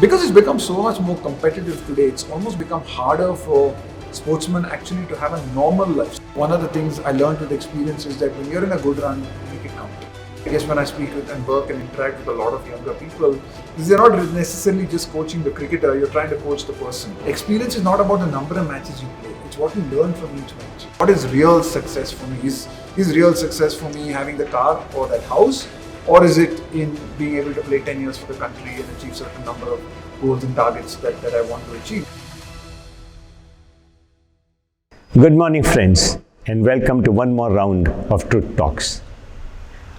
Because it's become so much more competitive today, it's almost become harder for sportsmen actually to have a normal life. One of the things I learned with experience is that when you're in a good run, you make it count. I guess when I speak with and work and interact with a lot of younger people, you're not necessarily just coaching the cricketer, you're trying to coach the person. Experience is not about the number of matches you play, it's what you learn from each match. What is real success for me? Is real success for me having the car or that house? Or is it in being able to play 10 years for the country and achieve certain number of goals and targets that I want to achieve? Good morning, friends, and welcome to one more round of Truth Talks.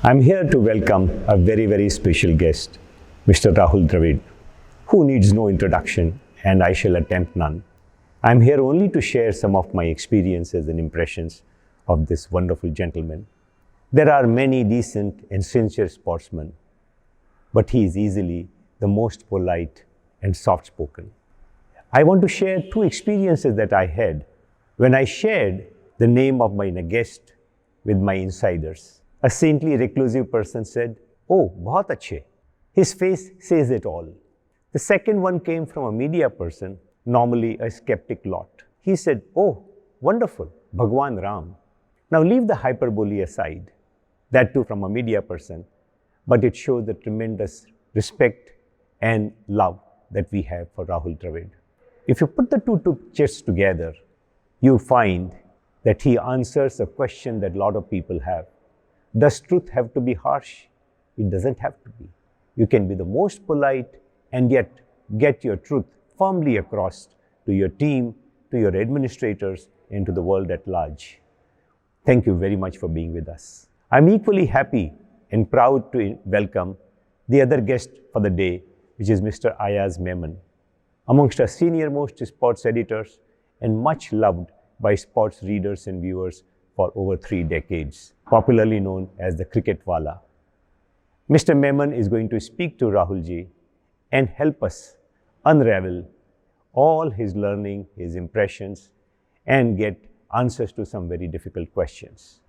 I'm here to welcome a very, very special guest, Mr. Rahul Dravid, who needs no introduction, and I shall attempt none. I'm here only to share some of my experiences and impressions of this wonderful gentleman. There are many decent and sincere sportsmen, but he is easily the most polite and soft-spoken. I want to share two experiences that I had when I shared the name of my guest with my insiders. A saintly, reclusive person said, "Oh, bahut achhe." His face says it all. The second one came from a media person, normally a skeptic lot. He said, "Oh, wonderful, Bhagwan Ram." Now leave the hyperbole aside, that too from a media person, but it shows the tremendous respect and love that we have for Rahul Dravid. If you put the two pictures together, you find that he answers a question that a lot of people have. Does truth have to be harsh? It doesn't have to be. You can be the most polite and yet get your truth firmly across to your team, to your administrators, and to the world at large. Thank you very much for being with us. I'm equally happy and proud to welcome the other guest for the day, which is Mr. Ayaz Memon, amongst our senior-most sports editors and much loved by sports readers and viewers for over 3 decades, popularly known as the Cricket Wala. Mr. Memon is going to speak to Rahulji and help us unravel all his learning, his impressions, and get answers to some very difficult questions.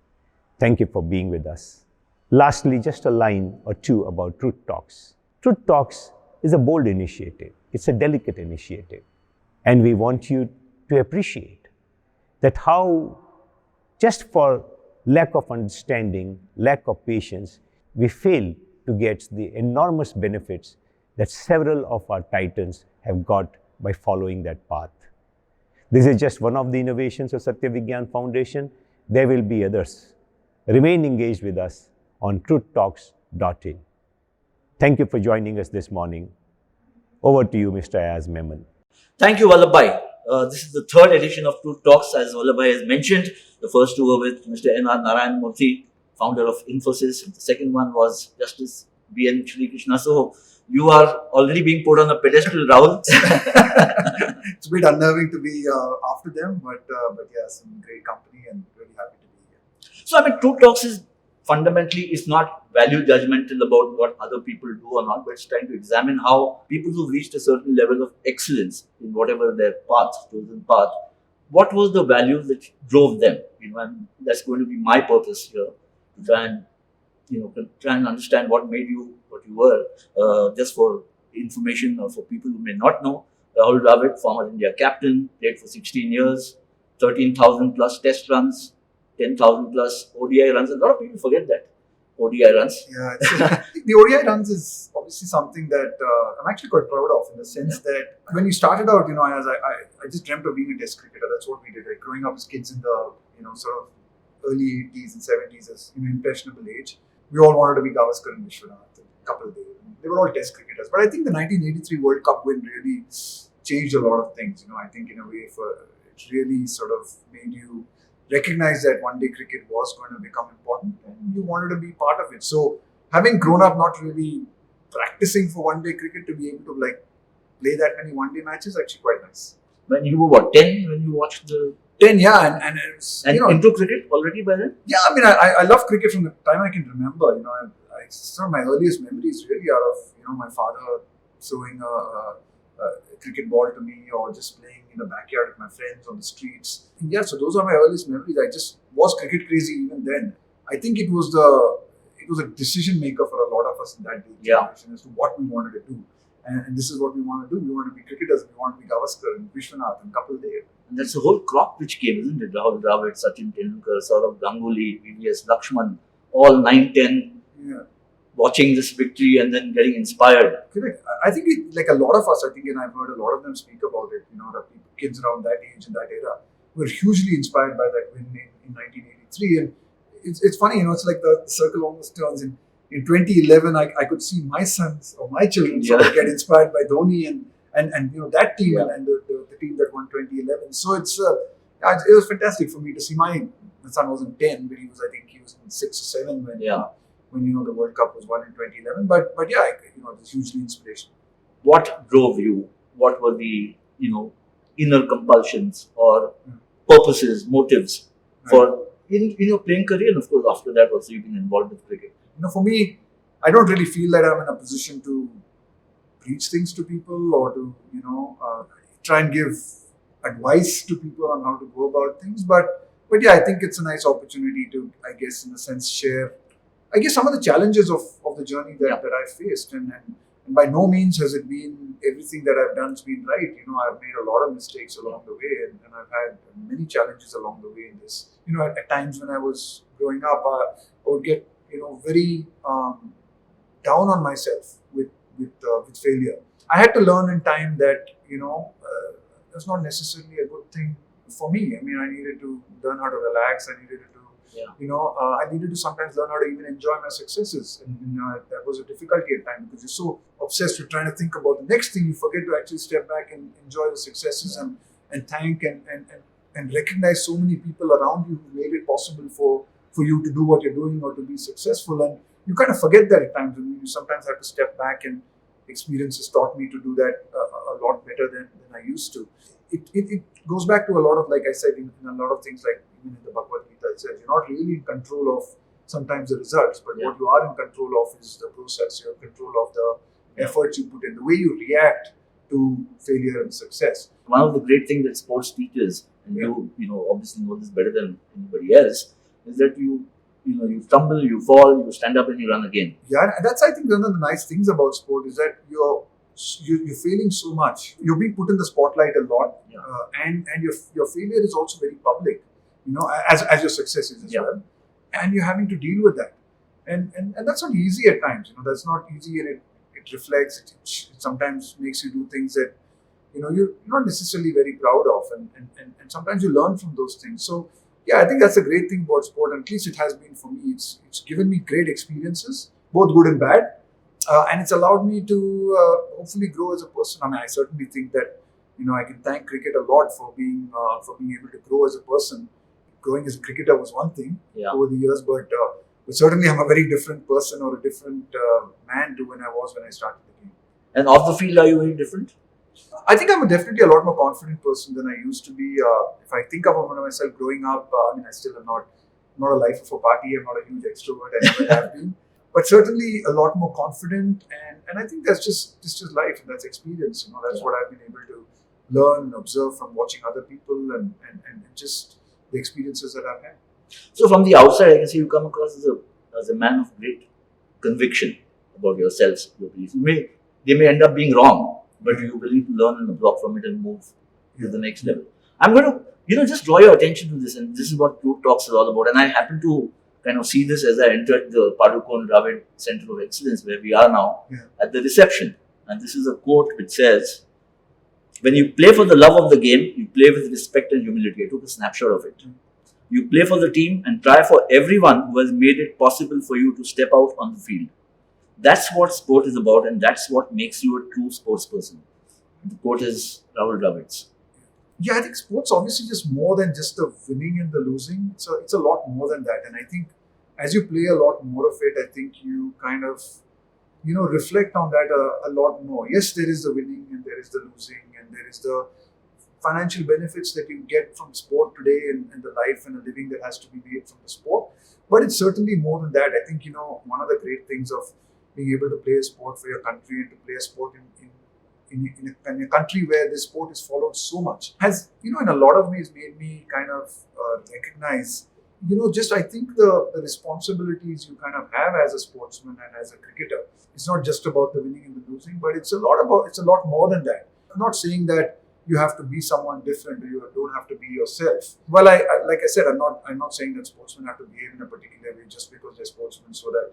Thank you for being with us. Lastly, just a line or two about Truth Talks. Truth Talks is a bold initiative. It's a delicate initiative. And we want you to appreciate that how, just for lack of understanding, lack of patience, we fail to get the enormous benefits that several of our titans have got by following that path. This is just one of the innovations of Satya Vigyan Foundation. There will be others. Remain engaged with us on truthtalks.in. Thank you for joining us this morning. Over to you, Mr. Ayaz Memon. Thank you, Vallabh. This is the third edition of Truth Talks, as Vallabh has mentioned. The first two were with Mr. N.R. Narayan Murthy, founder of Infosys. The second one was Justice B.N. Shri Krishna. So you are already being put on a pedestal, Rahul. It's a bit unnerving to be after them, but yeah, some great company and really happy to be here. So, Truth Talks is fundamentally, it's not value judgmental about what other people do or not, but it's trying to examine how people who've reached a certain level of excellence in whatever their chosen path, what was the value that drove them? And that's going to be my purpose here, to try and understand what made you what you were. Just for information or for people who may not know, Rahul Dravid, former India captain, played for 16 years, 13,000 plus test runs, 10,000 plus ODI runs. A lot of people forget that. ODI runs. Yeah, the ODI runs is obviously something that I'm actually quite proud of, in the sense that when you started out, as I just dreamt of being a test cricketer. That's what we did. Like, growing up as kids in the sort of early 80s and 70s, as impressionable age, we all wanted to be Gavaskar and Vishwanath and Kapil Dev. They were all test cricketers. But I think the 1983 World Cup win really changed a lot of things. I think in a way it really sort of made you recognize that one-day cricket was going to become important and you wanted to be part of it. So having grown up not really practicing for one-day cricket, to be able to play that many one-day matches is actually quite nice. When you were 10 when you watched the 10, yeah, and it was, into cricket already by then? Yeah, I love cricket from the time I can remember. Some of my earliest memories really are of my father throwing a cricket ball to me, or just playing in the backyard with my friends on the streets. And yeah, so those are my earliest memories. I just was cricket crazy even then. I think it was a decision maker for a lot of us in that generation as to what we wanted to do. and this is what we want to do. We want to be cricketers. We want to be Gavaskar and Vishwanath and Kapil Dev. And that's the whole crop which came, isn't it? Rahul Dravid, Sachin Tendulkar, Saurav Ganguly, VVS Lakshman, all 9-10, Yeah. watching this victory and then getting inspired. Correct. I think like a lot of us, I think, and I've heard a lot of them speak about it, the kids around that age and that era were hugely inspired by that win in 1983. And it's funny, it's like the circle almost turns. In 2011, I could see my sons or my children sort of get inspired by Dhoni and that team and the team that won 2011. So it was fantastic for me to see my son wasn't 10, but he was in 6 or 7 when the World Cup was won in 2011. But yeah, it was hugely inspirational. What drove you? What were the inner compulsions or purposes, motives for in your playing career? And of course, after that also you've been involved with cricket. For me, I don't really feel that I'm in a position to preach things to people or to try and give advice to people on how to go about things. But yeah, I think it's a nice opportunity to, I guess, in a sense, share some of the challenges of the journey that I faced. And by no means has it been everything that I've done has been right. I've made a lot of mistakes along the way, and I've had many challenges along the way in this. At times when I was growing up, I would get very down on myself with failure. I had to learn in time that that's not necessarily a good thing for me. I mean, I needed to learn how to relax. I needed to I needed to sometimes learn how to even enjoy my successes. And that was a difficulty at times because you're so obsessed with trying to think about the next thing, you forget to actually step back and enjoy the successes and thank and recognize so many people around you who made it possible for you to do what you're doing or to be successful. And you kind of forget that at times. I mean, you sometimes have to step back, and experiences taught me to do that a lot better than I used to. It goes back to a lot of, like I said, in a lot of things, like even in the Bhagavad Gita, it says you're not really in control of sometimes the results, but what you are in control of is the process. You're in control of the efforts you put in, the way you react to failure and success. One of the great things that sports teaches, and you obviously know this better than anybody else, is that you stumble, you fall, you stand up and you run again. Yeah, and that's, I think, one of the nice things about sport is that you're failing so much. You're being put in the spotlight a lot, and your failure is also very public, as your success is as well, and you're having to deal with that, and that's not easy at times. That's not easy, and it reflects. It sometimes makes you do things that you're not necessarily very proud of, and sometimes you learn from those things. So yeah, I think that's a great thing about sport, and at least it has been for me. It's given me great experiences, both good and bad. And it's allowed me to hopefully grow as a person. I mean, I certainly think that I can thank cricket a lot for being able to grow as a person. Growing as a cricketer was one thing over the years, but certainly I'm a very different person or a different man to when I started the game. And off the field, are you very different? I think I'm definitely a lot more confident person than I used to be. If I think about myself growing up, I still am not a life of a party. I'm not a huge extrovert. I never have been. But certainly a lot more confident, and I think that's just life, and that's experience. That's what I've been able to learn and observe from watching other people and just the experiences that I've had. So from the outside, I can see you come across as a man of great conviction about yourself, your beliefs. They may end up being wrong, but you willing to learn and absorb from it and move to the next level. I'm going to just draw your attention to this, and this is what Truthtalks is all about. And I happen to kind of see this as I entered the Padukone Dravid Center of Excellence, where we are now, at the reception. And this is a quote which says, "When you play for the love of the game, you play with respect and humility." I took a snapshot of it. You play for the team and try for everyone who has made it possible for you to step out on the field. That's what sport is about, and that's what makes you a true sports person. The quote is Rahul Dravid's. Yeah, I think sports obviously just more than just the winning and the losing. So it's a lot more than that. And I think as you play a lot more of it, I think you kind of, reflect on that a lot more. Yes, there is the winning and there is the losing and there is the financial benefits that you get from sport today and the life and the living that has to be made from the sport. But it's certainly more than that. I think, one of the great things of being able to play a sport for your country and to play a sport in a country where this sport is followed so much has, in a lot of ways made me kind of recognize just I think the responsibilities you kind of have as a sportsman and as a cricketer, it's not just about the winning and the losing, but it's a lot more than that. I'm not saying that you have to be someone different or you don't have to be yourself. Well, I like I said, I'm not saying that sportsmen have to behave in a particular way just because they're sportsmen, so that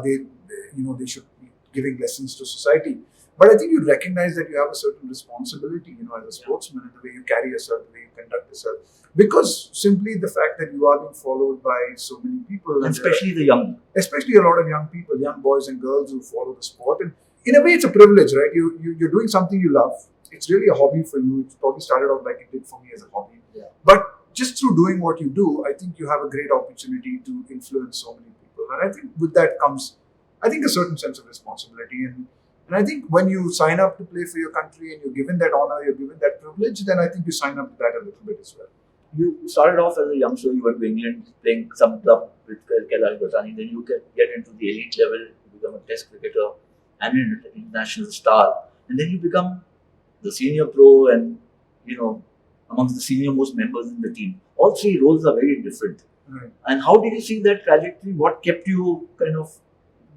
they should be giving lessons to society. But I think you recognize that you have a certain responsibility, as a sportsman, in the way you carry yourself, the way you conduct yourself. Because simply the fact that you are being followed by so many people, And especially the young. especially a lot of young people, young boys and girls who follow the sport. And in a way, it's a privilege, right? You're doing something you love. It's really a hobby for you. It probably started out like it did for me as a hobby. Yeah. But just through doing what you do, I think you have a great opportunity to influence so many people. And I think with that comes, I think, a certain sense of responsibility. And I think when you sign up to play for your country and you're given that honor, you're given that privilege, then I think you sign up to that a little bit as well. You started off as a youngster, you went to England playing some club with Kailash Bhansali, then you can get into the elite level, you become a test cricketer and an international star, and then you become the senior pro and, amongst the senior most members in the team. All three roles are very different. Right. And how did you see that trajectory? What kept you kind of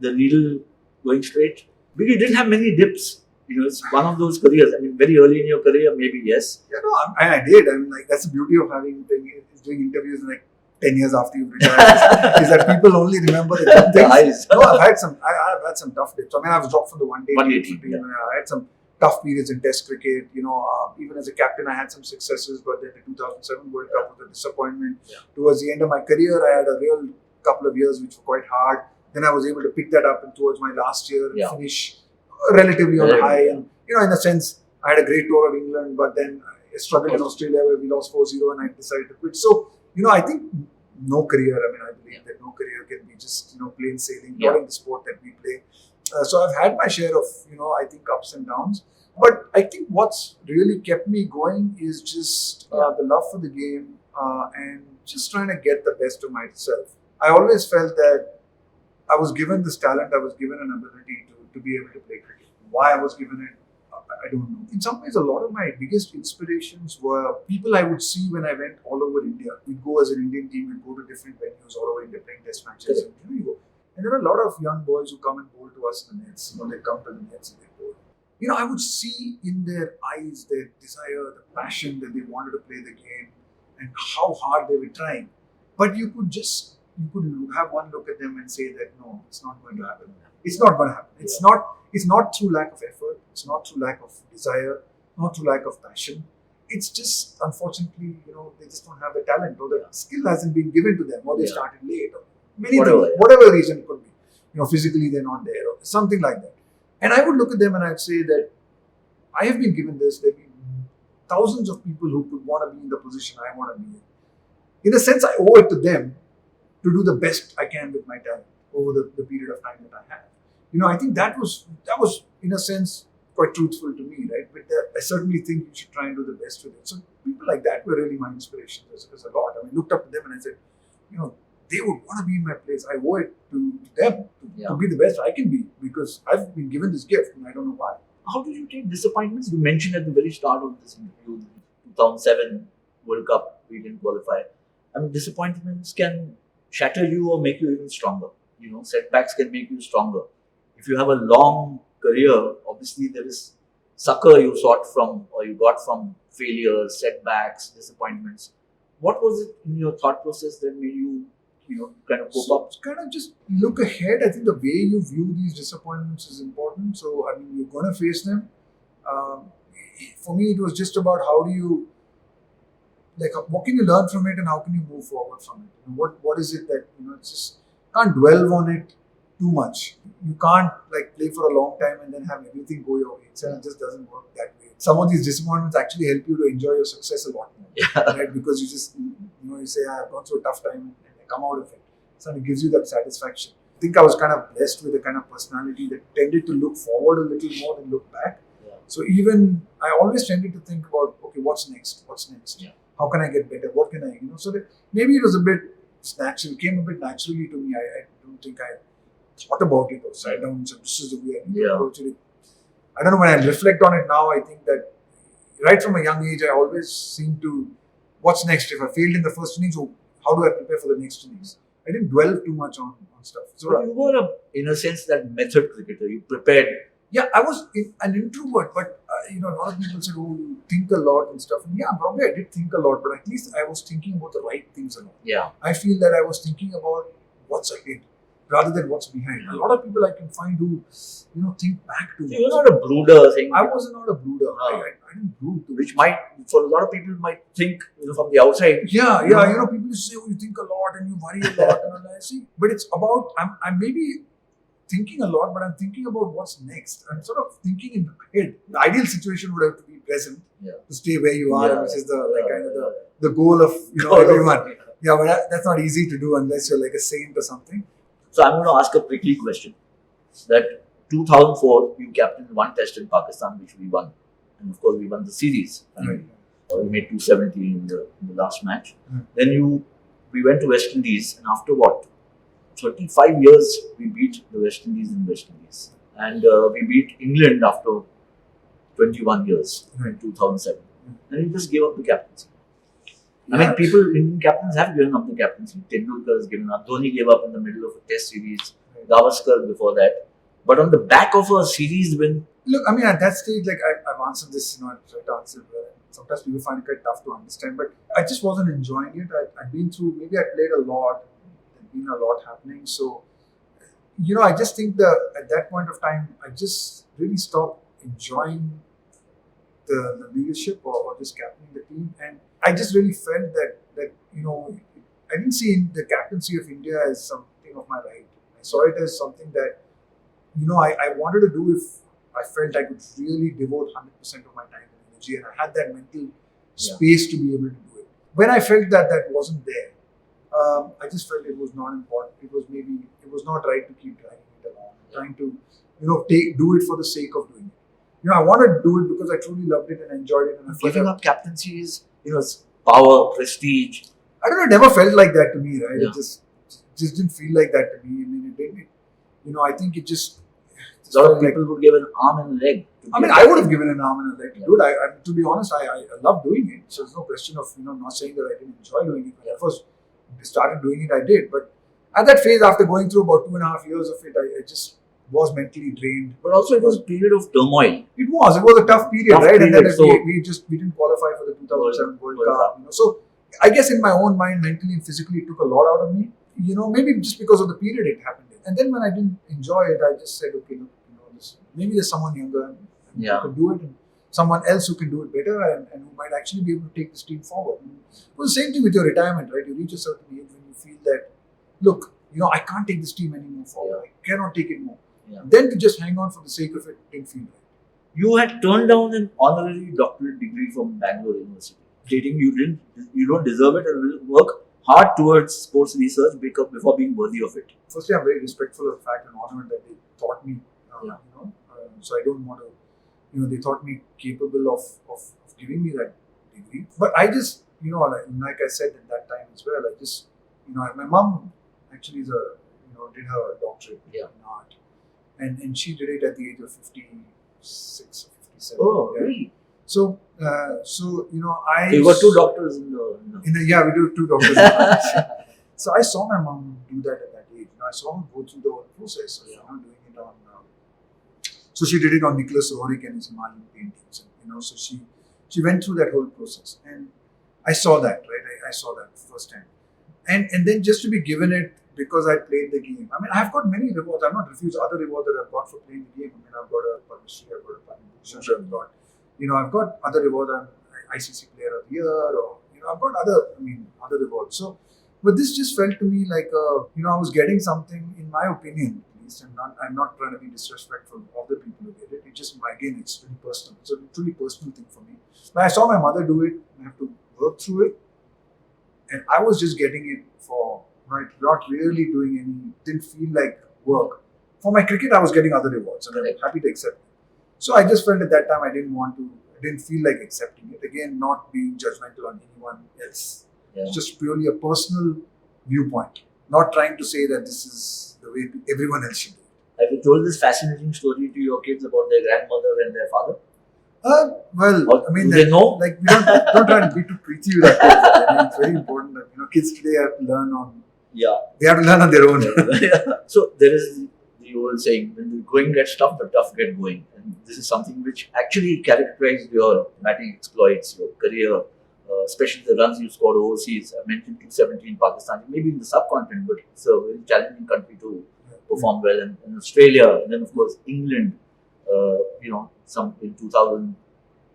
the needle going straight? Because you didn't have many dips. It's one of those careers. I mean, very early in your career, maybe yes. Yeah, no, I did. I mean, like, that's the beauty of doing interviews like 10 years after you've retired is that people only remember the good things. No, I've had some tough dips. I mean, I was dropped from the one-day team. Yeah. I had some tough periods in Test cricket. Even as a captain, I had some successes, but then the 2007 World Cup was a disappointment. Yeah. Towards the end of my career, I had a real couple of years which were quite hard. Then I was able to pick that up, and towards my last year, finish relatively on the high. And in a sense, I had a great tour of England, but then I struggled in Australia where we lost 4-0 and I decided to quit. So, I think no career, I believe that no career can be just, plain sailing, not in the sport that we play. So I've had my share of, I think, ups and downs. But I think what's really kept me going is just the love for the game and just trying to get the best of myself. I always felt that I was given this talent, I was given an ability to be able to play cricket. Why I was given it, I don't know. In some ways, a lot of my biggest inspirations were people I would see when I went all over India. We'd go as an Indian team, we'd go to different venues all over India playing test matches. And there are a lot of young boys who come and bowl to us in the nets. They come to the nets and they bowl. I would see in their eyes their desire, the passion that they wanted to play the game and how hard they were trying. But you could have one look at them and say that no, it's not going to happen. It's not going to happen. It's not through lack of effort. It's not through lack of desire, not through lack of passion. It's just, unfortunately, they just don't have the talent, or the skill hasn't been given to them, or they started late, or whatever reason it could be. Physically they're not there, or something like that. And I would look at them and I'd say that I have been given this. There have been thousands of people who could want to be in the position I want to be in. In a sense, I owe it to them to do the best I can with my talent over the period of time that I have. I think that was in a sense quite truthful to me, right? But I certainly think you should try and do the best with it. So people like that were really my inspiration. There's a lot. I looked up to them and I said, they would want to be in my place. I owe it to them to be the best I can be, because I've been given this gift and I don't know why. How did you take disappointments? You mentioned at the very start of this interview, 2007 World Cup, we didn't qualify. Disappointments can shatter you or make you even stronger. Setbacks can make you stronger. If you have a long career, obviously there is succor you sought from or you got from failures, setbacks, disappointments. What was it in your thought process that made you, kind of cope up? Kind of just look ahead. I think the way you view these disappointments is important. So, you're going to face them. For me, it was just about how do you, what can you learn from it and how can you move forward from it? What is it that, it's just, can't dwell on it too much. You can't play for a long time and then have everything go your way. It just doesn't work that way. Some of these disappointments actually help you to enjoy your success a lot more, right? Because you just, you say, I've gone through a tough time and I come out of it. So it gives you that satisfaction. I think I was kind of blessed with a kind of personality that tended to look forward a little more than look back. Yeah. So even, I always tended to think about, okay, what's next? Yeah. How can I get better? What can I, so that maybe it was a bit natural, came a bit naturally to me. I don't think I thought about it or sat down and said, this is the way I need to approach it. I don't know, when I reflect on it now, I think that right from a young age, I always seem to, what's next? If I failed in the first innings, how do I prepare for the next innings? I didn't dwell too much on stuff. So But you were, in a sense, that method cricketer. You prepared. yeah, I was an introvert, but a lot of people said, "Oh, you think a lot and stuff." And yeah, probably I did think a lot, but at least I was thinking about the right things a lot. Yeah. I feel that I was thinking about what's ahead rather than what's behind. A lot of people I can find who, think back to. So you're not a brooder thing. I was not a brooder. Ah. I didn't brood. Which might, for a lot of people, might think from the outside. Yeah. People say, "Oh, you think a lot and you worry a lot," and all that. See, but it's about I'm maybe thinking a lot, but I'm thinking about what's next. I'm sort of thinking in ahead. The ideal situation would have to be present, to stay where you are, which is the goal of everyone. Yeah, but that's not easy to do unless you're like a saint or something. So I'm going to ask a prickly question. That 2004, you captained one test in Pakistan, which we won, and of course we won the series. Right. We made 270 in the last match. Mm. Then we went to West Indies, and after what? 35 years, we beat the West Indies in West Indies. And we beat England after 21 years in 2007. And we just gave up the captaincy. I mean, Indian captains have given up the captaincy. Tendulkar has given up. Dhoni gave up in the middle of a test series. Gavaskar before that. But on the back of a series win. Look, I mean, at that stage, like I've answered this, I tried to answer it well. Sometimes people find it quite tough to understand, but I just wasn't enjoying it. I'd been through, maybe I played a lot. Been a lot happening, so I just think that at that point of time I just really stopped enjoying the leadership or just captaining the team, and I just really felt that I didn't see the captaincy of India as something of my right. I saw it as something that I wanted to do if I felt I could really devote 100% of my time and energy, and I had that mental space to be able to do it. When I felt that wasn't there, I just felt it was not important. It was not right to keep dragging it along, trying to, do it for the sake of doing it. I wanted to do it because I truly loved it and enjoyed it. And giving up captaincy is, power, prestige. I don't know. It never felt like that to me, right? Yeah. It just didn't feel like that to me. I mean, it didn't. I think it just. A lot of people would give an arm and a leg. I would have given an arm and a leg to do it. To be honest, I love doing it. So there's no question of not saying that I didn't enjoy doing it. When I first started doing it, I did. But at that phase, after going through about 2.5 years of it, I just was mentally drained. But also, it was a period of turmoil. It was a tough period, right? Period, and then so we didn't qualify for the 2007 World Cup. So I guess in my own mind, mentally and physically, it took a lot out of me. Maybe just because of the period it happened in. And then when I didn't enjoy it, I just said, okay, look, maybe there's someone younger who can do it, and someone else who can do it better, and who might actually be able to take this team forward. It was the same thing with your retirement, right? You reach a certain age when you feel that, look, I can't take this team anymore forward. I cannot take it more. Yeah. Then to just hang on for the sake of it didn't feel right. You had turned down an honorary doctorate degree from Bangalore University, stating you don't deserve it and will work hard towards sports research before being worthy of it. Firstly, I'm very respectful of the fact and honored that they taught me. So I don't want to, they thought me capable of giving me that degree. But I just, like I said at that time as well, I just, my mom actually did her doctorate in art, and she did it at the age of 56 or 57. Oh, really? So you got two doctors in the we do two doctors. In the So I saw my mom do that at that age. I saw her go through the whole process of doing it on. So she did it on Nicholas Roerich and his Himalayan paintings. So she went through that whole process, and I saw that, right? I saw that firsthand, and then just to be given it because I played the game. I mean, I've got many rewards. I'm not refused other rewards that I've got for playing the game. I mean, I've got a Padma Shri, I've got a Padma Bhushan, I've got, I've got other rewards. I'm ICC Player of the Year, or I've got other rewards. So, but this just felt to me like I was getting something, in my opinion. I'm not trying to be disrespectful of the people who get it. It's just, again, it's really personal. It's a truly personal thing for me. But I saw my mother do it, and I have to work through it. And I was just getting it for, not really doing didn't feel like work. For my cricket, I was getting other rewards, and I'm happy to accept it. So I just felt at that time I didn't feel like accepting it. Again, not being judgmental on anyone else. Yeah. It's just purely a personal viewpoint. Not trying to say that this is the way everyone else should do it. Have you told this fascinating story to your kids about their grandmother and their father? Well, Or I mean, do they know? like we don't try and be too preachy with our kids. I mean, it's very important that kids today have to learn on. Yeah. They have to learn on their own. So there is the old saying, when the going gets tough, the tough get going. And this is something which actually characterized your batting exploits, your career, especially the runs you scored overseas. I mentioned 270 in Pakistan, maybe in the subcontinent, but it's a very challenging country to perform well. And in Australia, and then of course England, some in 2000,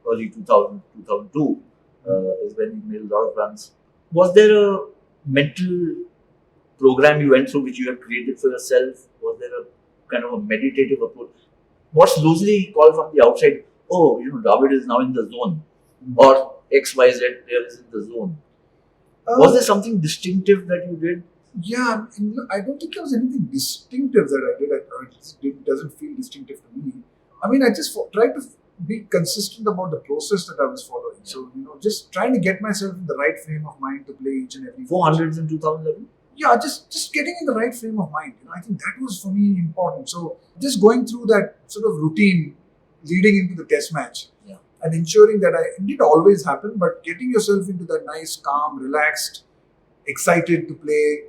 early 2000, 2002 is when you made a lot of runs. Was there a mental program you went through which you had created for yourself? Was there a kind of a meditative approach? What's loosely called from the outside, Dravid is now in the zone, or XYZ player is in the zone. Was there something distinctive that you did? Yeah, I don't think there was anything distinctive that I did. It doesn't feel distinctive to me. I mean, I just tried to be consistent about the process that I was following. Yeah. So, just trying to get myself in the right frame of mind to play each and every 400s in 2011? Yeah, just getting in the right frame of mind. I think that was for me important. So, just going through that sort of routine leading into the test match. Yeah. And ensuring that it didn't always happen, but getting yourself into that nice, calm, relaxed, excited to play,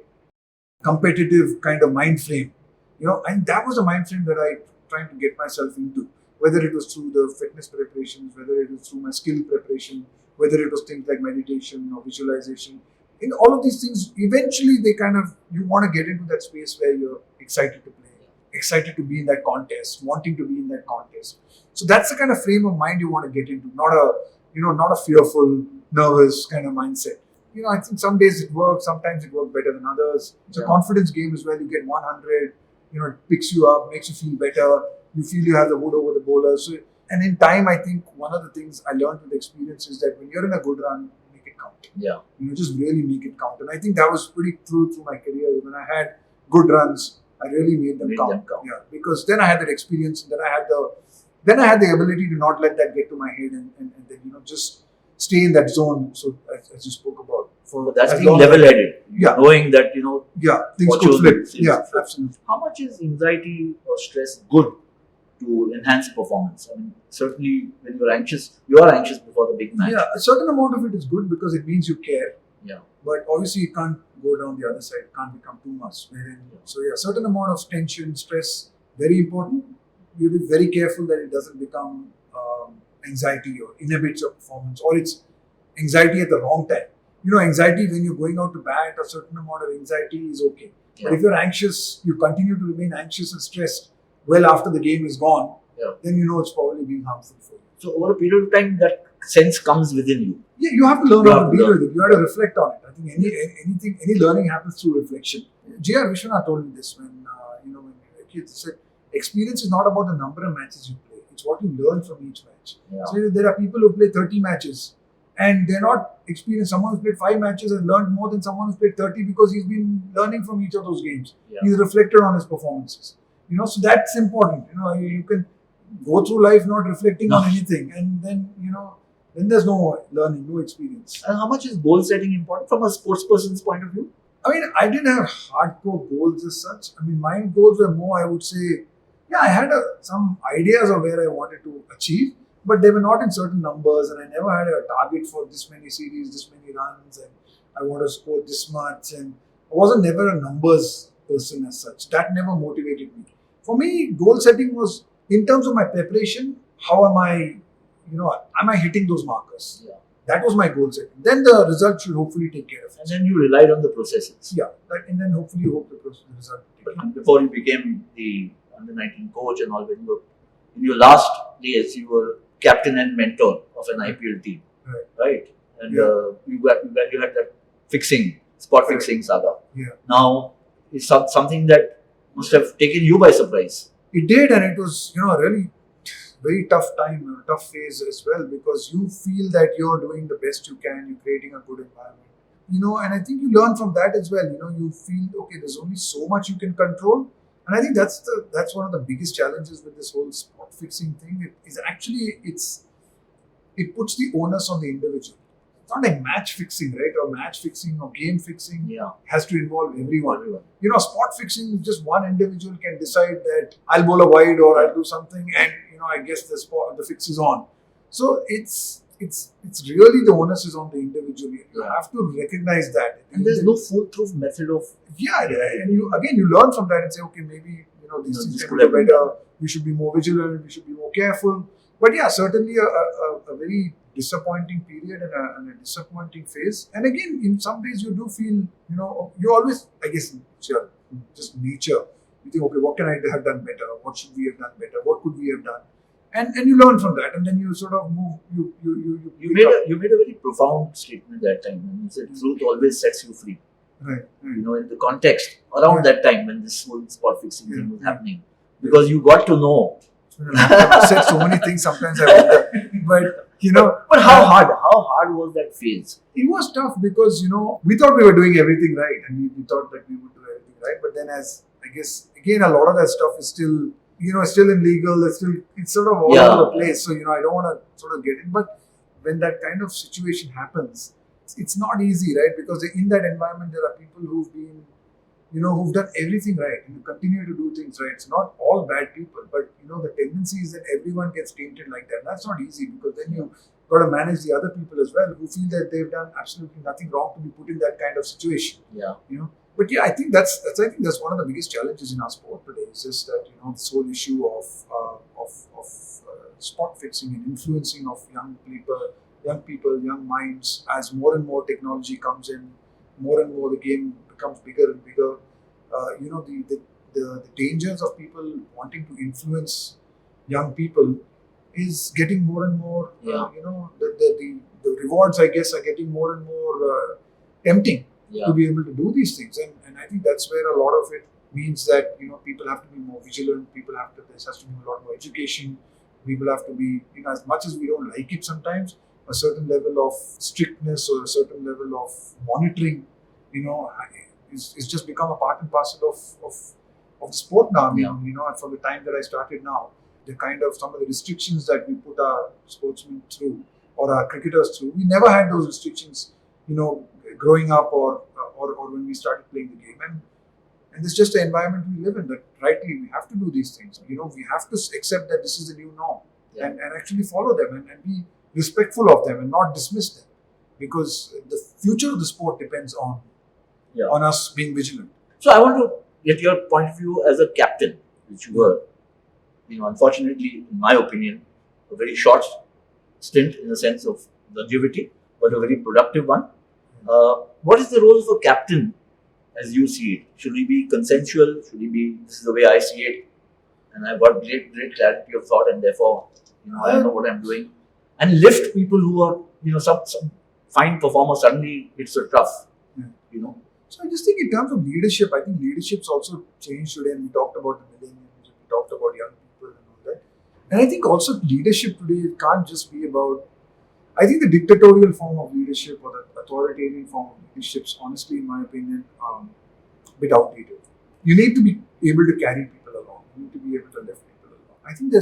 competitive kind of mind frame. And that was a mind frame that I trying to get myself into, whether it was through the fitness preparations, whether it was through my skill preparation, whether it was things like meditation or visualization. In all of these things, eventually you want to get into that space where you're excited to play, excited to be in that contest, wanting to be in that contest. So that's the kind of frame of mind you want to get into, not a fearful, nervous kind of mindset. I think some days it works, sometimes it works better than others. It's a confidence game as well. You get 100, it picks you up, makes you feel better. You feel you have the wood over the bowler. So, and in time, I think one of the things I learned with experience is that when you're in a good run, make it count. Yeah. Just really make it count. And I think that was pretty true through my career. When I had good runs, I really made them count. Yeah, because then I had that experience, and then I had the ability to not let that get to my head and then just stay in that zone. So as you spoke about, but that's being level-headed. Yeah, knowing that things could flip. Yeah, absolutely. How much is anxiety or stress good to enhance performance? I mean, certainly when you are anxious before the big match. Yeah, a certain amount of it is good because it means you care. Yeah. But obviously, it can't go down the other side. It can't become too much. So a certain amount of tension, stress, very important. You be very careful that it doesn't become anxiety or inhibits your performance, or it's anxiety at the wrong time. Anxiety when you're going out to bat, a certain amount of anxiety is okay. Yeah. But if you're anxious, you continue to remain anxious and stressed well after the game is gone, then it's probably being harmful for you. So over a period of time, that sense comes within you. Yeah, you have to learn how to deal with it. You have to reflect on it. I think any learning happens through reflection. J.R. Vishwanath told me this when we were kids. He said, experience is not about the number of matches you play. It's what you learn from each match. Yeah. So there are people who play 30 matches and they're not experienced. Someone who's played 5 matches has learned more than someone who's played 30 because he's been learning from each of those games. Yeah. He's reflected on his performances. So that's important. You can go through life not reflecting on anything, and then then there's no learning, no experience. And how much is goal setting important from a sports person's point of view? I mean, I didn't have hardcore goals as such. I mean, my goals were more, I would say, I had some ideas of where I wanted to achieve, but they were not in certain numbers, and I never had a target for this many series, this many runs, and I want to score this much. And I wasn't never a numbers person as such. That never motivated me. For me, goal setting was in terms of my preparation. How am I, am I hitting those markers? Yeah. That was my goal setting. Then the result should hopefully take care of it. And then you relied on the processes. Yeah, and then hopefully you hope the result will take care of it. Before you became the under-19 coach and all, in your last days, you were captain and mentor of an IPL team, right? And you had that spot fixing saga. Yeah. Now, it's something that must have taken you by surprise. It did, and it was, a really very tough time, a tough phase as well, because you feel that you're doing the best you can, you're creating a good environment. And I think you learn from that as well. You feel, okay, there's only so much you can control. And I think that's one of the biggest challenges with this whole spot fixing thing. It puts the onus on the individual. It's not like match fixing, right? Or match fixing or game fixing has to involve everyone. Spot fixing is just one individual can decide that I'll bowl a wide or I'll do something, and I guess the fix is on. So it's really the onus is on the individual. You have to recognize that. And there's no foolproof method of And you learn from that and say, okay, maybe these things this can could be have been better. We should be more vigilant. We should be more careful. But yeah, certainly a very disappointing period and a disappointing phase. And again, in some ways, you do feel you always, I guess, it's your just nature. You think, okay, what can I have done better? What should we have done better? What could we have done? And you learn from that, and then you sort of move. You made a very profound statement that time. And you said truth always sets you free. Right. In the context around that time when this whole spot fixing thing was happening, because you got to know. It's been a long time. I've said so many things. Sometimes I wonder, But how hard was that phase? It was tough because we thought we were doing everything right, and we thought that we would do everything right. But then, as I guess again, a lot of that stuff is still still illegal. It's sort of all over the place. So I don't want to sort of get in. But when that kind of situation happens, it's not easy, right? Because in that environment, there are people who've been, who've done everything right and who continue to do things right. It's not all bad people, but the tendency is that everyone gets tainted like that. And that's not easy because then you got to manage the other people as well who feel that they've done absolutely nothing wrong to be put in that kind of situation. Yeah. But yeah, I think that's one of the biggest challenges in our sport today. Is just that this whole issue of spot fixing and influencing of young people, young minds. As more and more technology comes in, more and more the game becomes bigger and bigger. The dangers of people wanting to influence young people is getting more and more. The rewards, I guess, are getting more and more tempting. To be able to do these things, and I think that's where a lot of it means that people have to be more vigilant. There has to be a lot more education. People have to be as much as we don't like it sometimes, a certain level of strictness or a certain level of monitoring, is just become a part and parcel of the sport now. I mean, from the time that I started now, the kind of some of the restrictions that we put our sportsmen through or our cricketers through, we never had those restrictions. Growing up or when we started playing the game, and it's just the environment we live in that rightly we have to do these things. We have to accept that this is the new norm and actually follow them and be respectful of them and not dismiss them, because the future of the sport depends on us being vigilant. So I want to get your point of view as a captain, which you were. Unfortunately, in my opinion, a very short stint in the sense of longevity, but a very productive one. What is the role of a captain as you see it? Should he be consensual? Should he be, this is the way I see it, and I've got great clarity of thought, and therefore, I know what I'm doing, and lift people who are, some fine performer suddenly hits a trough, So I just think in terms of leadership, I think leadership's also changed today, and we talked about the millennials, we talked about young people and all that. And I think also leadership today can't just be about, I think the dictatorial form of leadership or the authoritarian form of leadership is honestly, in my opinion, a bit outdated. You need to be able to carry people along. You need to be able to lift people along. I think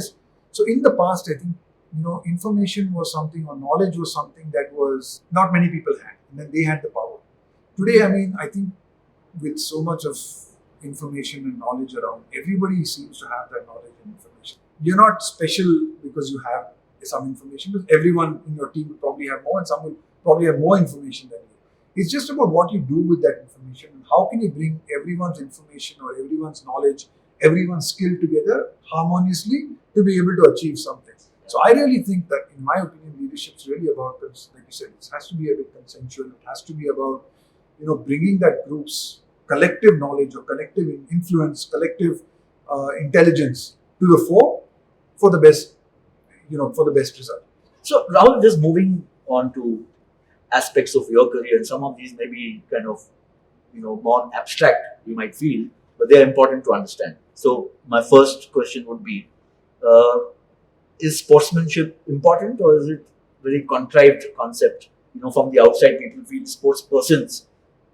so in the past, I think, information was something or knowledge was something that was not many people had. And then they had the power. Today, I mean, I think with so much of information and knowledge around, everybody seems to have that knowledge and information. You're not special because you have some information, because everyone in your team will probably have more and some will probably have more information than you. It's just about what you do with that information and how can you bring everyone's information or everyone's knowledge, everyone's skill together harmoniously to be able to achieve something. So I really think that, in my opinion, leadership is really about, like you said, it has to be a bit consensual. It has to be about, bringing that group's collective knowledge or collective influence, collective intelligence to the fore for the best, for the best result. So Rahul, just moving on to aspects of your career, and some of these may be kind of, more abstract, you might feel, but they are important to understand. So my first question would be, is sportsmanship important, or is it very contrived concept? From the outside, people feel sports persons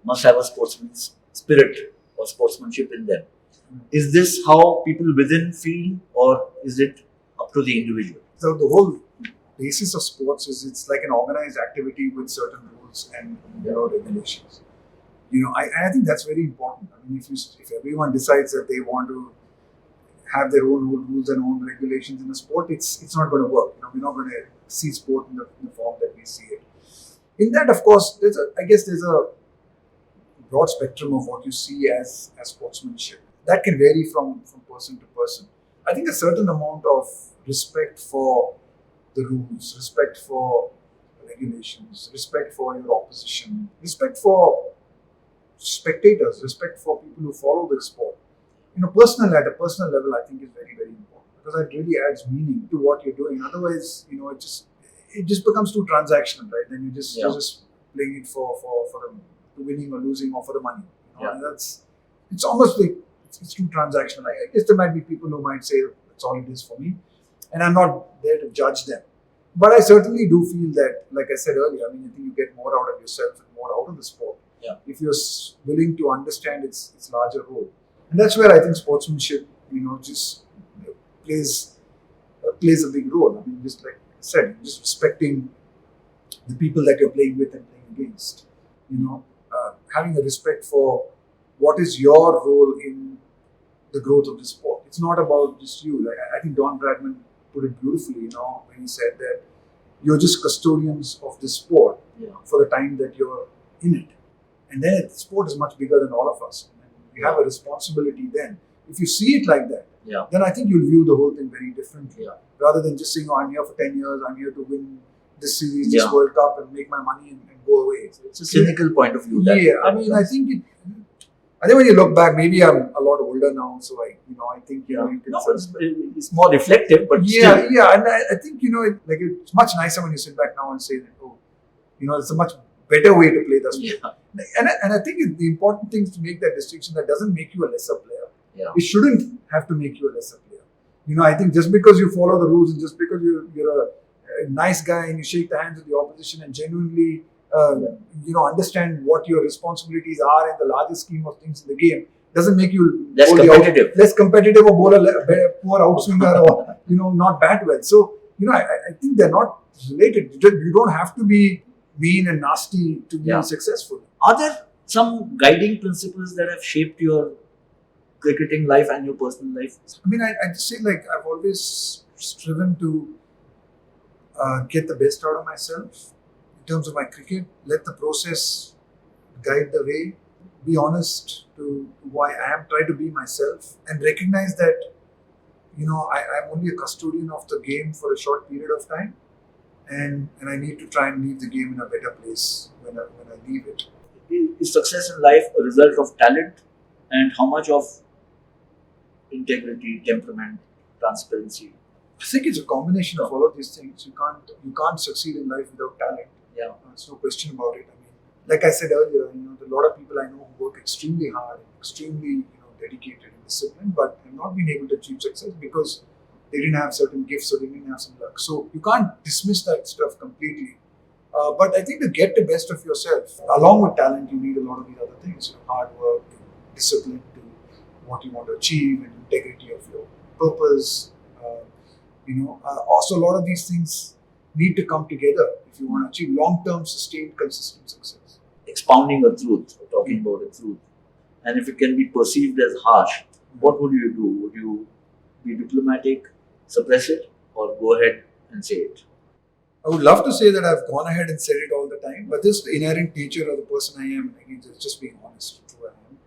must have a sportsman's spirit or sportsmanship in them. Is this how people within feel, or is it up to the individual? So the whole basis of sports is it's like an organized activity with certain rules and regulations. I think that's very important. I mean, if everyone decides that they want to have their own rules and own regulations in a sport, it's not going to work. We're not going to see sport in the form that we see it. In that, of course, there's a broad spectrum of what you see as sportsmanship. That can vary from person to person. I think a certain amount of respect for the rules, respect for regulations, respect for your opposition, respect for spectators, respect for people who follow the sport. At a personal level, I think is very, very important, because it really adds meaning to what you're doing. Otherwise, it just becomes too transactional, right? Then you're just playing it for the winning or losing or for the money. And it's almost like it's too transactional. I guess there might be people who might say that's all it is for me, and I'm not there to judge them. But I certainly do feel that, like I said earlier, I think you get more out of yourself and more out of the sport if you're willing to understand its larger role. And that's where I think sportsmanship, just plays a big role. Just like I said, just respecting the people that you're playing with and playing against. Having a respect for what is your role in the growth of the sport. It's not about just you. Like, I think Don Bradman put it beautifully, when he said that you're just custodians of the sport for the time that you're in it. And then the sport is much bigger than all of us. And we have a responsibility then. If you see it like that, then I think you'll view the whole thing very differently. Rather than just saying, I'm here for 10 years, I'm here to win this series, this World Cup, and make my money and go away. It's a cynical point of view. I think when you look back, maybe I'm a lot older now, so I think you can. No, it's more reflective, but still. And I think it's much nicer when you sit back now and say that, it's a much better way to play the sport. And I think the important thing is to make that distinction. That doesn't make you a lesser player. It shouldn't have to make you a lesser player. I think just because you follow the rules and just because you're a nice guy and you shake the hands of the opposition and genuinely understand what your responsibilities are in the larger scheme of things in the game, doesn't make you less competitive or bowl a poor outswinger or not bat well. So I think they're not related. You don't have to be mean and nasty to be successful. Are there some guiding principles that have shaped your cricketing life and your personal life? I just say, I've always striven to get the best out of myself in terms of my cricket. Let the process guide the way. Be honest to who I am. Try to be myself and recognize that I'm only a custodian of the game for a short period of time, and I need to try and leave the game in a better place when I leave it. Is success in life a result of talent, and how much of integrity, temperament, transparency? I think it's a combination of all of these things. You can't succeed in life without talent. There's no question about it. Like I said earlier, a lot of people I know who work extremely hard, extremely dedicated and disciplined, but have not been able to achieve success because they didn't have certain gifts or they didn't have some luck. So you can't dismiss that stuff completely. But I think to get the best of yourself, along with talent, you need a lot of these other things. Hard work, discipline to what you want to achieve, and integrity of your purpose. Also a lot of these things need to come together if you want to achieve long-term, sustained, consistent success. Expounding a truth, talking about a truth, and if it can be perceived as harsh, what would you do? Would you be diplomatic, suppress it, or go ahead and say it? I would love to say that I've gone ahead and said it all the time, but this the inherent nature of the person I am, just being honest with who I am,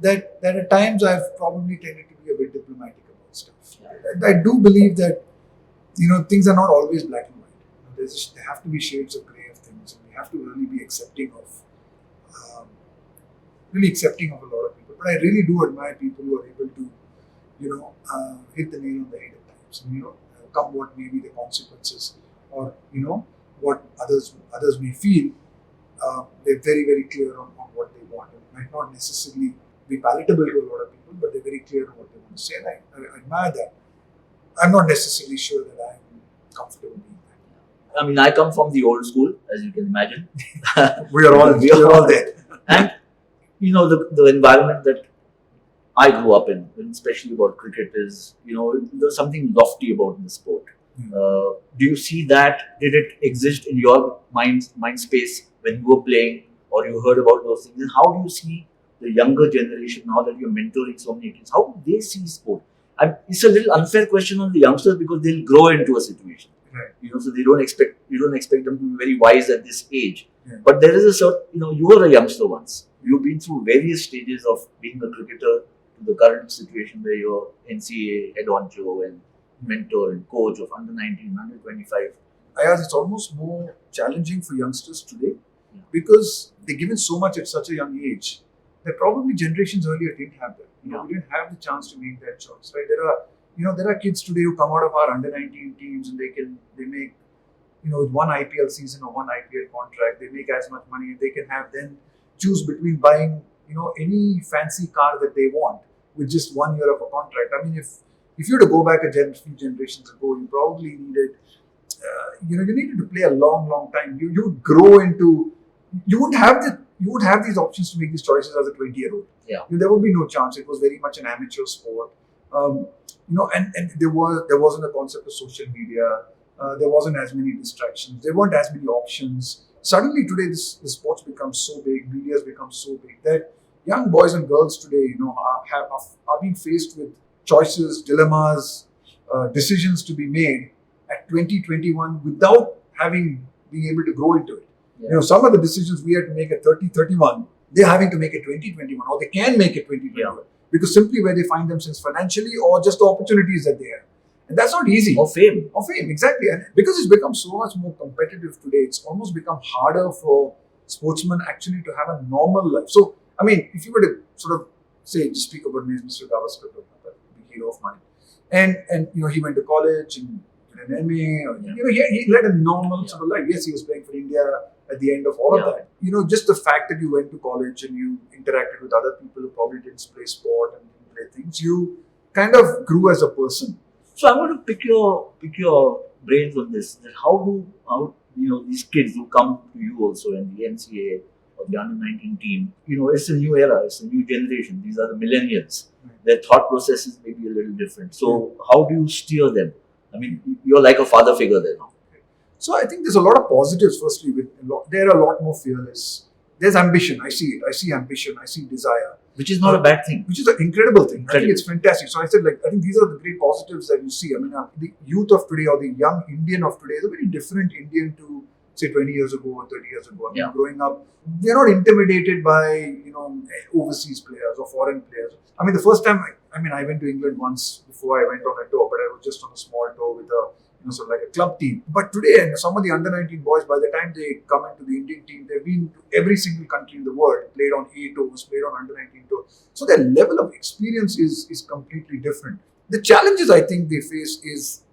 that at times I've probably tended to be a bit diplomatic about stuff. I do believe that things are not always black and white. There have to be shades of grey of things, and we have to really be accepting of a lot of people. But I really do admire people who are able to hit the nail on the head at times. Come what may be the consequences, or what others may feel. They're very, very clear on what they want. It might not necessarily be palatable to a lot of people, but they're very clear on what they want to say, and I admire that. I'm not necessarily sure that I'm comfortable being that. I come from the old school, as you can imagine. We're all there. And the environment that I grew up in, especially about cricket, is there's something lofty about the sport. Do you see that? Did it exist in your mind space when you were playing, or you heard about those things? And how do you see the younger generation now that you're mentoring so many kids? How do they see sport? It's a little unfair question on the youngsters because they'll grow into a situation. Right. So you don't expect them to be very wise at this age. Yeah. But there is a certain, you were a youngster once. You've been through various stages of being a cricketer to the current situation where you're NCA head honcho and mentor and coach of under 19, under 25. Ayaz, it's almost more challenging for youngsters today Yeah. because they're given so much at such a young age that probably generations earlier didn't have that. Yeah. We didn't have the chance to make that choice, right? There are kids today who come out of our under 19 teams and they make, with one IPL season or one IPL contract, they make as much money. They can then choose between buying, any fancy car that they want with just 1 year of a contract. I mean, if you were to go back a few generations ago, you probably needed, you needed to play a long, long time. You would grow into, you would have these options to make these choices as a 20-year-old. Yeah. There would be no chance. It was very much an amateur sport. And there wasn't a concept of social media. There wasn't as many distractions. There weren't as many options. Suddenly today, the sports become so big, media's become so big that young boys and girls today, are being faced with choices, dilemmas, decisions to be made at 20, 21 without being able to grow into it. Yeah. Some of the decisions we had to make at 30, 31, they're having to make at 20, 21, or they can make it 20, 21. Yeah. Because simply where they find themselves financially or just the opportunities that they have. And that's not easy. Or fame. Exactly. And because it's become so much more competitive today, it's almost become harder for sportsmen actually to have a normal life. So, I mean, if you were to sort of say, just speak about Mr. Gavaskar, a big hero of mine, and he went to college and did an MA, or, he led a normal sort of life. Yes, he was playing for India at the end of all of that. Just the fact that you went to college and you interacted with other people who probably didn't play sport and didn't play things, you kind of grew as a person. So I'm going to pick your brains on this. That how these kids who come to you also in the NCA or the under 19 team, it's a new era, it's a new generation. These are the millennials. Their thought processes may be a little different. So how do you steer them? I mean, you're like a father figure there now. So I think there's a lot of positives. Firstly, they're a lot more fearless. There's ambition. I see it. I see ambition. I see desire. Which is not a bad thing. Which is an incredible thing. I think it's fantastic. So I said, I think these are the great positives that you see. I mean, the youth of today or the young Indian of today is a very different Indian to, say, 20 years ago or 30 years ago. I mean, growing up, they're not intimidated by, overseas players or foreign players. I mean, the first time, I went to England once before I went on a tour, but I was just on a small tour with sort of like a club team. But today, and some of the under 19 boys, by the time they come into the Indian team, they've been to every single country in the world, played on A tours, played on under 19 tours. So their level of experience is completely different. The challenges I think they face is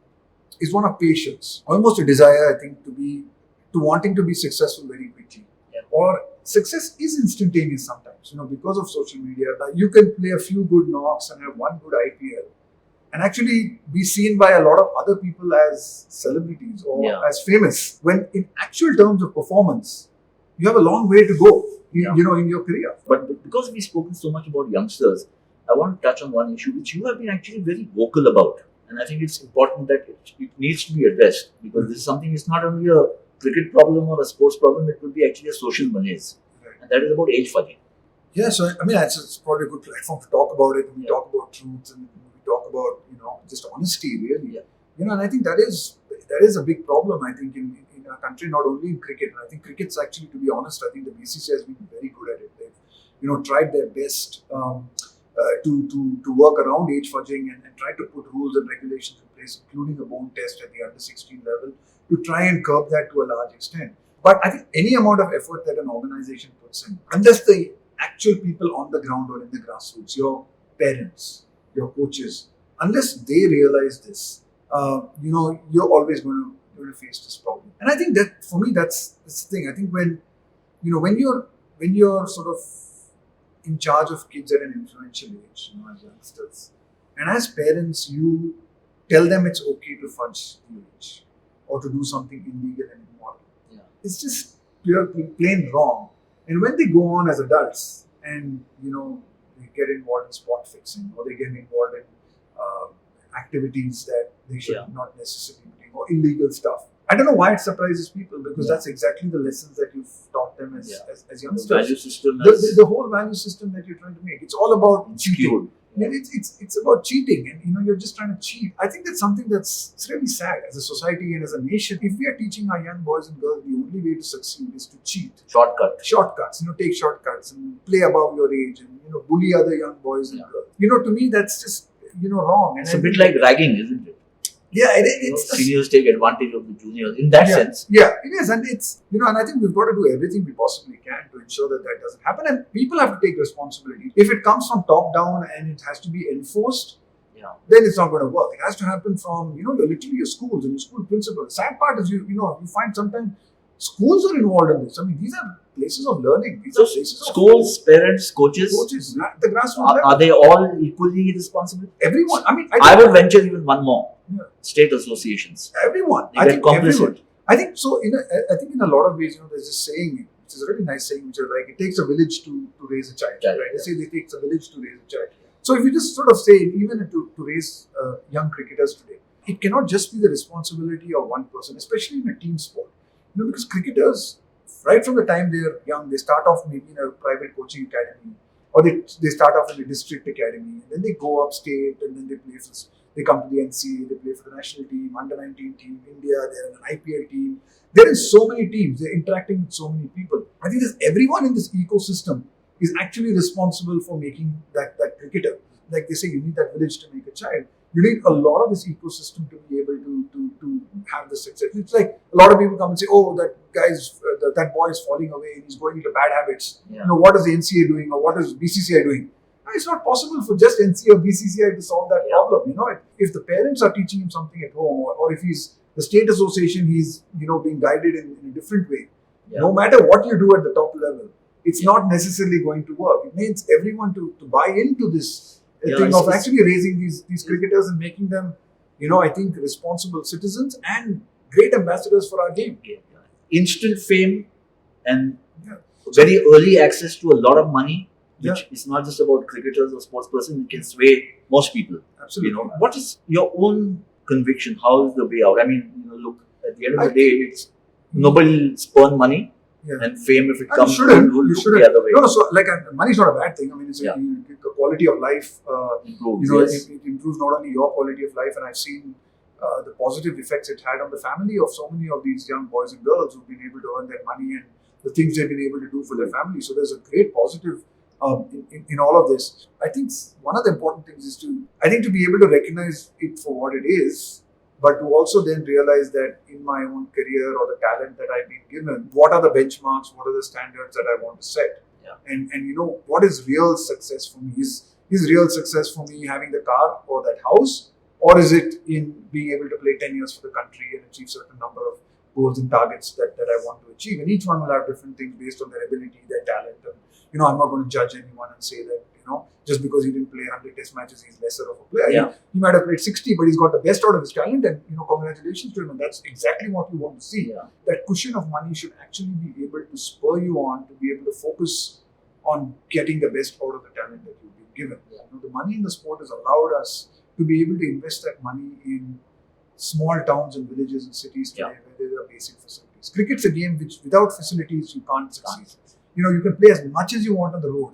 one of patience, almost a desire, I think, to wanting to be successful very quickly. Yeah. Or success is instantaneous sometimes, because of social media. You can play a few good knocks and have one good IPL and actually be seen by a lot of other people as celebrities or as famous, when in actual terms of performance, you have a long way to go, in your career. But because we've spoken so much about youngsters, I want to touch on one issue which you have been actually very vocal about. And I think it's important that it needs to be addressed, because this is something, it's not only a cricket problem or a sports problem, it could be actually a social malaise. Right. And that is about age fudging. Yeah, so it's probably a good platform to talk about it. We talk about truth and talk about just honesty, really. And I think that is a big problem. I think in our country, not only in cricket. And I think cricket's actually, to be honest, I think the BCCI has been very good at it. They've tried their best to work around age fudging and try to put rules and regulations in place, including a bone test at the under 16 level, to try and curb that to a large extent. But I think any amount of effort that an organization puts in, unless the actual people on the ground or in the grassroots, your parents, your coaches, unless they realize this, you're always going to face this problem. And I think that, for me, that's the thing. I think when you're sort of in charge of kids at an influential age, as youngsters, and as parents, you tell them it's okay to fudge the age or to do something illegal and immoral. Yeah. It's just plain wrong. And when they go on as adults and they get involved in spot fixing, or they get involved in activities that they should not necessarily be doing, or illegal stuff, I don't know why it surprises people, because that's exactly the lessons that you've taught them as youngsters. The value system, the whole value system that you're trying to make. It's all about cheating. Yeah, it's about cheating, and you're just trying to cheat. I think that's something it's really sad as a society and as a nation. If we are teaching our young boys and girls the only way to succeed is to cheat, shortcuts, take shortcuts and play above your age, and bully other young boys and girls. To me that's just wrong. And it's a bit like ragging, isn't it? Yeah, it's seniors take advantage of the juniors in that sense. Yeah, it is, and it's and I think we've got to do everything we possibly can to ensure that doesn't happen, and people have to take responsibility. If it comes from top down and it has to be enforced, then it's not going to work. It has to happen from literally your schools and your school principals. The sad part is you find sometimes schools are involved in this. I mean, these are places of learning. These are places schools, parents, coaches, the grassroots are they all equally responsible? Everyone. I mean, I would venture even one more. State associations. Everyone. I think everyone. I think so. I think in a lot of ways, there's this saying, which is a really nice saying, which is like, it takes a village to raise a child. Right? They say it takes a village to raise a child. So if you just sort of say, even to raise young cricketers today, it cannot just be the responsibility of one person, especially in a team sport. Because cricketers, right from the time they are young, they start off maybe in a private coaching academy, or they start off in a district academy, and then they go upstate, and then they play for. They come to the NCA, they play for the national team, under-19 team, India, they're in an IPL team. They're in so many teams, they're interacting with so many people. I think everyone in this ecosystem is actually responsible for making that cricketer. Like they say, you need that village to make a child. You need a lot of this ecosystem to be able to have the success. It's like a lot of people come and say, oh, that that boy is falling away and he's going into bad habits. What is the NCA doing, or what is BCCI doing? It's not possible for just NCA or BCCI to solve that problem. If the parents are teaching him something at home, or if he's the state association, he's being guided in a different way. No matter what you do at the top level, it's not necessarily going to work. It needs everyone to buy into this thing of actually raising these cricketers and making them, I think, responsible citizens and great ambassadors for our game. Instant fame and very early access to a lot of money. Which is not just about cricketers or sports person, it can sway most people. Absolutely. What is your own conviction? How is the way out? I mean, look, at the end of the day, it's nobody spurn money and fame if it comes. You shouldn't. The other way. No, so money is not a bad thing. I mean, it's the quality of life improves. It improves not only your quality of life, and I've seen the positive effects it had on the family of so many of these young boys and girls who've been able to earn their money and the things they've been able to do for their family. So there's a great positive in all of this. I think one of the important things is to be able to recognize it for what it is, but to also then realize that in my own career or the talent that I've been given, what are the benchmarks, what are the standards that I want to set? And what is real success for me? Is real success for me having the car or that house, or is it in being able to play 10 years for the country and achieve certain number of goals and targets that I want to achieve? And each one will have different things based on their ability, their talent. And, I'm not going to judge anyone and say that, just because he didn't play 100 test matches, he's lesser of a player. He might have played 60, but he's got the best out of his talent, and, congratulations to him. And that's exactly what you want to see. That cushion of money should actually be able to spur you on to be able to focus on getting the best out of the talent that you've been given. The money in the sport has allowed us to be able to invest that money in small towns and villages and cities today where there are basic facilities. Cricket's a game which, without facilities, you can't succeed. You can play as much as you want on the road.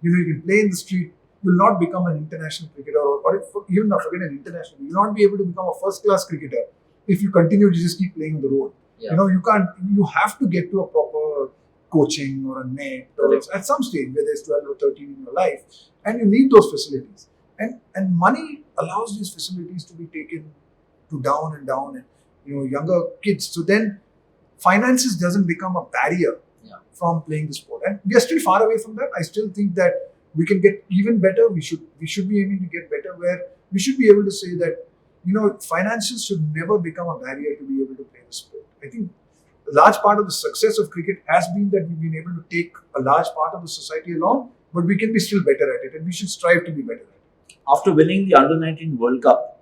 You can play in the street. You will not become an international cricketer, or even not forget an international. You will not be able to become a first-class cricketer if you continue to just keep playing on the road. You can't. You have to get to a proper coaching or a net or at some stage where there's 12 or 13 in your life, and you need those facilities. And money allows these facilities to be taken to down and down, and younger kids. So then, finances doesn't become a barrier from playing the sport, and we are still far away from that. I still think that we can get even better. We should be aiming to get better, where we should be able to say that finances should never become a barrier to be able to play the sport. I think a large part of the success of cricket has been that we've been able to take a large part of the society along, but we can be still better at it, and we should strive to be better at it. After winning the Under-19 World Cup,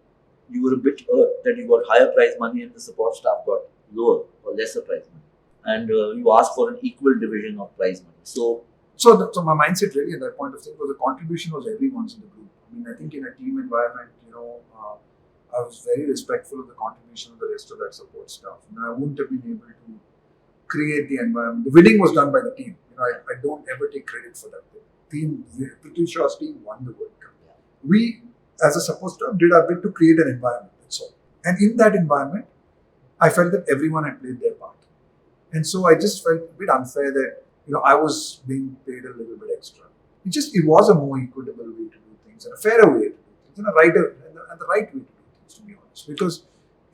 you were a bit hurt that you got higher prize money and the support staff got lower or lesser prize money. And you asked for an equal division of prize money. So my mindset really at that point of thing was the contribution was everyone's in the group. I mean, I think in a team environment, I was very respectful of the contribution of the rest of that support staff. And I wouldn't have been able to create the environment. The winning was done by the team. I don't ever take credit for that. The team, Prithvi Shaw's team won the World Cup. we, as a support staff, did our bit to create an environment. That's all. And in that environment, I felt that everyone had played their part. And so I just felt a bit unfair that, I was being paid a little bit extra. It was a more equitable way to do things and a fairer way to do things and the right way to do things, to be honest. Because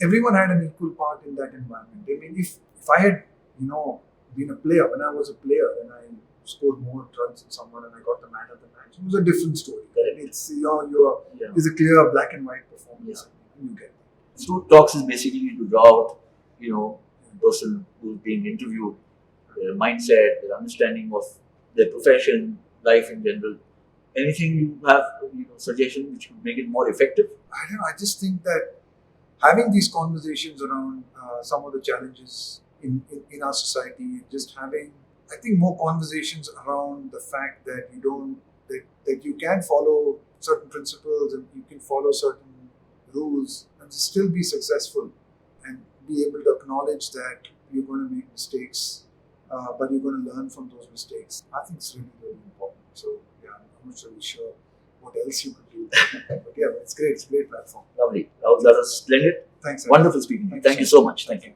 everyone had an equal part in that environment. I mean, if I had, been a player, when I was a player and I scored more runs than someone and I got the man of the match, it was a different story. Correct. It's, it's a clear black and white performance. Yeah. And you get it. Truth Talks is basically to draw out, the person who's being interviewed, their mindset, their understanding of their profession, life in general. Anything you have, suggestion which would make it more effective? I don't know. I just think that having these conversations around some of the challenges in our society, just having, I think, more conversations around the fact that that you can follow certain principles and you can follow certain rules and still be successful and be able to acknowledge that you're going to make mistakes, but you're going to learn from those mistakes. I think it's really, really important. So, I'm not really sure what else you could do. But it's great. It's a great platform. Lovely. That was splendid. Thanks. Wonderful speaking. Thank you so much. Thank you.